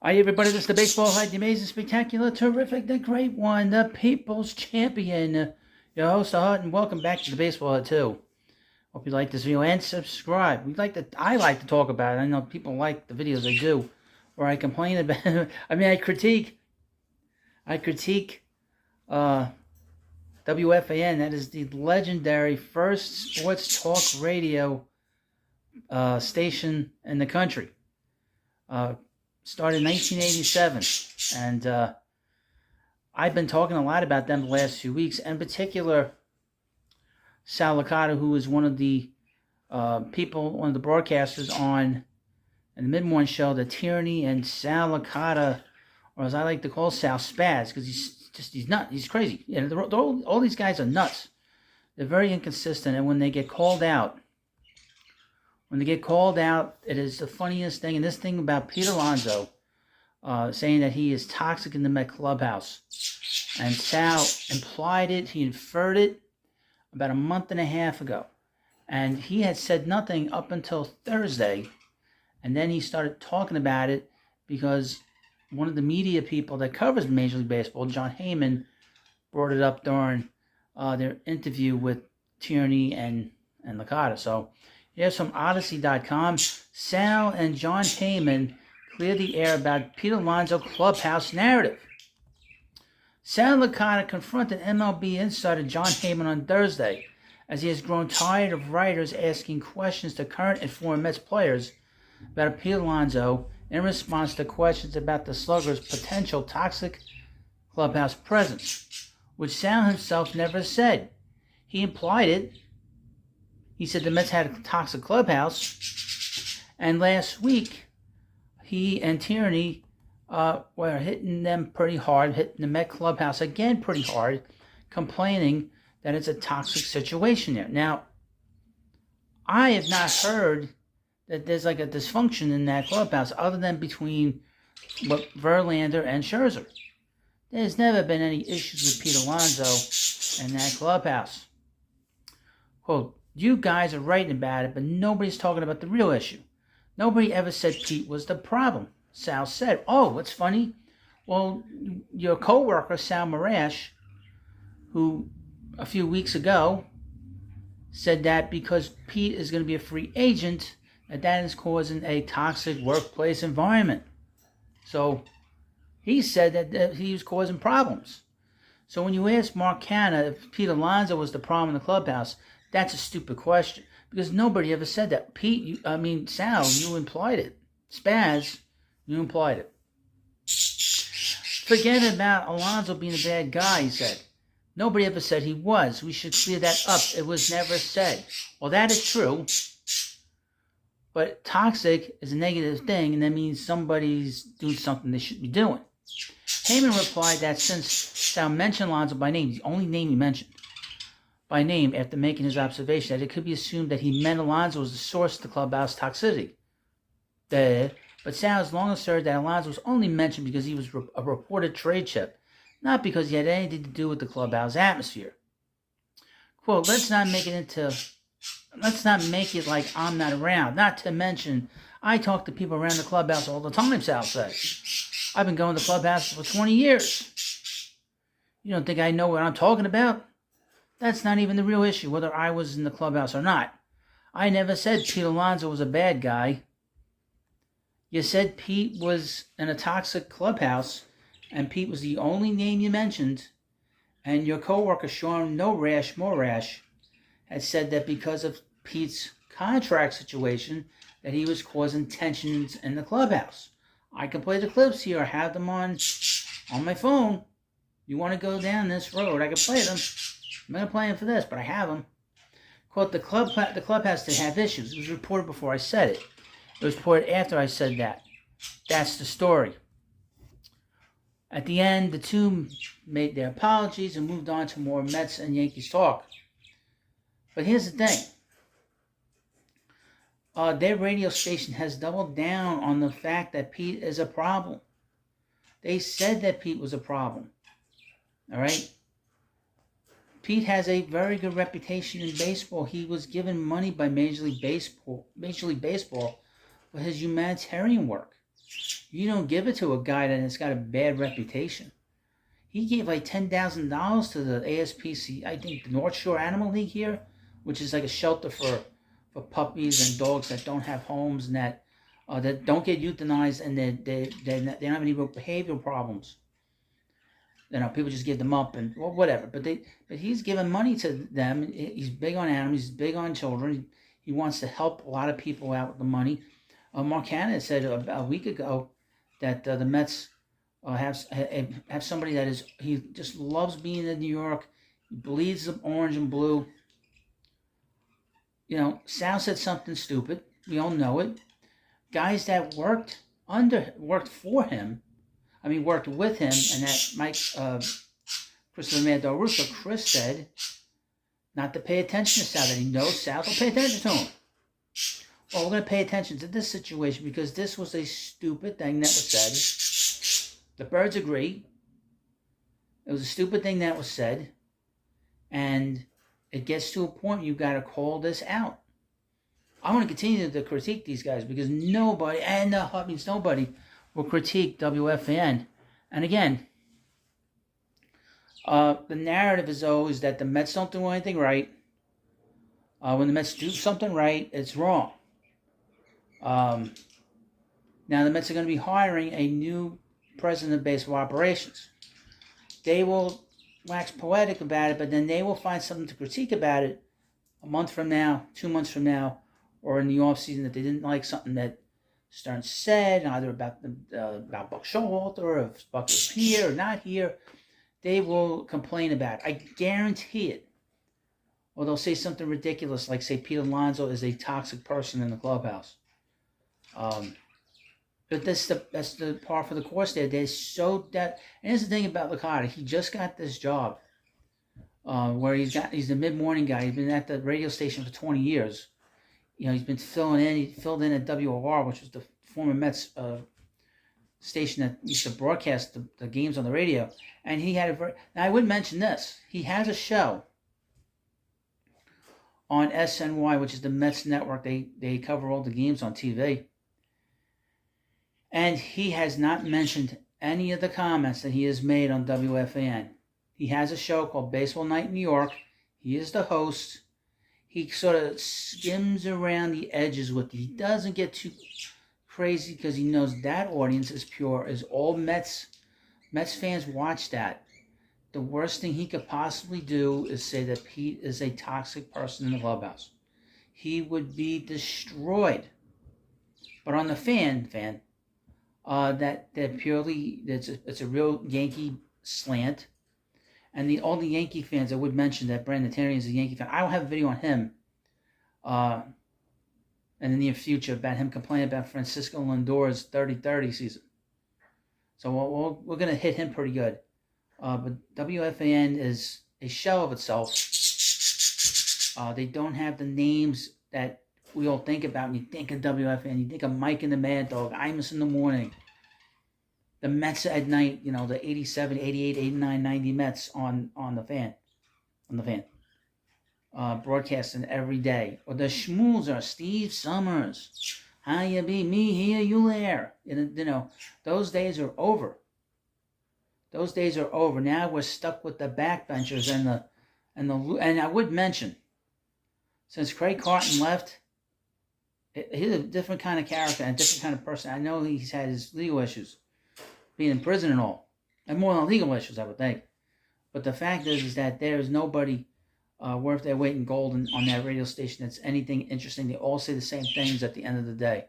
Hi, everybody. This is the baseball highlight, the amazing, spectacular, terrific, the great one, the people's champion, your host, Hut, and welcome back to the baseball hut too. Hope you like this video and subscribe. I like to talk about it. I know people like the videos I do, where I complain about. I critique WFAN. That is the legendary first sports talk radio station in the country. Started in 1987, and I've been talking a lot about them the last few weeks, in particular Sal Licata, who is one of the broadcasters on in the mid-morning show, The Tyranny, and Sal Licata, or as I like to call Sal Spaz, because he's nuts, he's crazy. All these guys are nuts. They're very inconsistent, and when they get called out, it is the funniest thing. And this thing about Pete Alonso saying that he is toxic in the Met clubhouse. And Sal implied it, he inferred it about a month and a half ago. And he had said nothing up until Thursday. And then he started talking about it because one of the media people that covers Major League Baseball, John Heyman, brought it up during their interview with Tierney and Licata. So here's from Odyssey.com. Sal and John Heyman clear the air about Pete Alonso clubhouse narrative. Sal Licata confronted MLB insider John Heyman on Thursday as he has grown tired of writers asking questions to current and former Mets players about Pete Alonso in response to questions about the slugger's potential toxic clubhouse presence, which Sal himself never said. He implied it. He said the Mets had a toxic clubhouse, and last week he and Tierney were hitting them pretty hard, hitting the Met clubhouse again pretty hard, complaining that it's a toxic situation there. Now, I have not heard that there's like a dysfunction in that clubhouse other than between Verlander and Scherzer. There's never been any issues with Pete Alonso in that clubhouse. Quote, you guys are writing about it, but nobody's talking about the real issue. Nobody ever said Pete was the problem. Sal said, oh, what's funny? Well, your co-worker, Sal Marash, who a few weeks ago said that because Pete is going to be a free agent, that is causing a toxic workplace environment. So he said that he was causing problems. So when you ask Mark Canna if Pete Alonso was the problem in the clubhouse, that's a stupid question because nobody ever said that. Sal, you implied it. Spaz, you implied it. Forget about Alonso being a bad guy, he said. Nobody ever said he was. We should clear that up. It was never said. Well, that is true. But toxic is a negative thing, and that means somebody's doing something they shouldn't be doing. Heyman replied that since Sal mentioned Alonso by name, the only name he mentioned by name after making his observation, that it could be assumed that he meant Alonso was the source of the clubhouse toxicity. But Sal has long asserted that Alonso was only mentioned because he was a reported trade chip, not because he had anything to do with the clubhouse atmosphere. Quote, let's not make it like I'm not around. Not to mention, I talk to people around the clubhouse all the time, Sal said. I've been going to clubhouses for 20 years. You don't think I know what I'm talking about? That's not even the real issue, whether I was in the clubhouse or not. I never said Pete Alonso was a bad guy. You said Pete was in a toxic clubhouse, and Pete was the only name you mentioned, and your coworker Sean Morash had said that because of Pete's contract situation, that he was causing tensions in the clubhouse. I can play the clips here. I have them on my phone. You want to go down this road, I can play them. I'm not playing for this, but I have them. Quote, the clubhouse did have issues. It was reported before I said it. It was reported after I said that. That's the story. At the end, the two made their apologies and moved on to more Mets and Yankees talk. But here's the thing. Their radio station has doubled down on the fact that Pete is a problem. They said that Pete was a problem. All right? Pete has a very good reputation in baseball. He was given money by Major League Baseball for his humanitarian work. You don't give it to a guy that has got a bad reputation. He gave like $10,000 to the ASPC, I think the North Shore Animal League here, which is like a shelter for puppies and dogs that don't have homes and that don't get euthanized, and they don't have any real behavioral problems. People just give them up and whatever. But he's giving money to them. He's big on animals. He's big on children. He wants to help a lot of people out with the money. Mark Hanna said a week ago that the Mets have somebody that he just loves being in New York. He bleeds orange and blue. Sal said something stupid. We all know it. Guys that worked for him. Worked with him, and that Christopher Mando Russo, Chris said not to pay attention to Sal, that he knows Sal, don't pay attention to him. Well, we're going to pay attention to this situation because this was a stupid thing that was said. The Birds agree. It was a stupid thing that was said, and it gets to a point you got to call this out. I want to continue to critique these guys because nobody will critique WFAN. And again, the narrative is always that the Mets don't do anything right. When the Mets do something right, it's wrong. Now the Mets are going to be hiring a new president of baseball operations. They will wax poetic about it, but then they will find something to critique about it a month from now, 2 months from now, or in the offseason that they didn't like something that Stern said, either about Buck Showalter or if Buck is here or not here. They will complain about it. I guarantee it. Or they'll say something ridiculous like, say, Pete Alonso is a toxic person in the clubhouse. But that's the part for the course there. They're so that. And here's the thing about Licata. He just got this job where he's the mid-morning guy. He's been at the radio station for 20 years. He's been filling in. He filled in at WOR, which was the former Mets station that used to broadcast the games on the radio. And he had now I would mention this. He has a show on SNY, which is the Mets network. They cover all the games on TV. And he has not mentioned any of the comments that he has made on WFAN. He has a show called Baseball Night in New York. He is the host. He sort of skims around the edges with it. He doesn't get too crazy because he knows that audience is pure, is all Mets fans watch that. The worst thing he could possibly do is say that Pete is a toxic person in the clubhouse. He would be destroyed. But on the fan, that purely it's a real Yankee slant. And all the Yankee fans, I would mention that Brandon Terry is a Yankee fan. I will have a video on him in the near future about him complaining about Francisco Lindor's 30-30 season. So we're going to hit him pretty good. But WFAN is a shell of itself. They don't have the names that we all think about when you think of WFAN. You think of Mike and the Mad Dog, Imus in the morning, the Mets at night, the 87, 88, 89, 90 Mets on the fan. Broadcasting every day. Or the schmools are Steve Summers. How you be, me here, you there. Those days are over. Now we're stuck with the backbenchers and I would mention, since Craig Carton left, he's a different kind of character and a different kind of person. I know he's had his legal issues, being in prison and all, and more than legal issues, I would think. But the fact is that there is nobody worth their weight in gold on that radio station that's anything interesting. They all say the same things at the end of the day.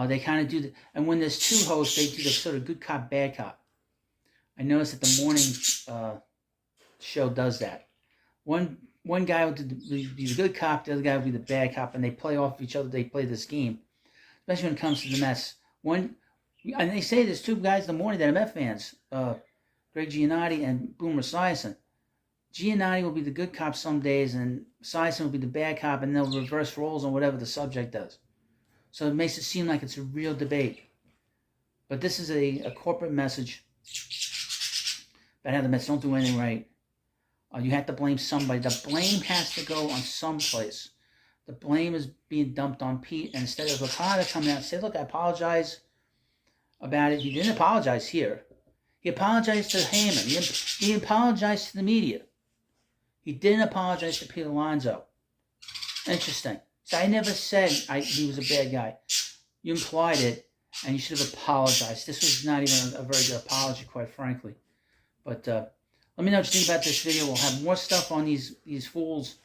They kind of do and when there's two hosts, they do the sort of good cop, bad cop. I noticed that the morning show does that. One guy would be the good cop, the other guy would be the bad cop, and they play off each other. They play this game, especially when it comes to the Mets. And they say there's two guys in the morning that are Met fans, Greg Giannotti and Boomer Esiason. Giannotti will be the good cop some days, and Esiason will be the bad cop, and they'll reverse roles on whatever the subject does. So it makes it seem like it's a real debate. But this is a corporate message about how the Mets don't do anything right. You have to blame somebody. The blame has to go on someplace. The blame is being dumped on Pete, and instead of Licata coming out and saying, look, I apologize. about it. He didn't apologize here. He apologized to Heyman. He apologized to the media. He didn't apologize to Pete Alonso. Interesting. So I never said he was a bad guy. You implied it, and you should have apologized. This was not even a very good apology, quite frankly. But let me know what you think about this video. We'll have more stuff on these fools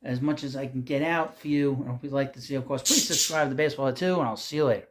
as much as I can get out for you. I hope you like this video. Of course, please subscribe to Baseball 2, and I'll see you later.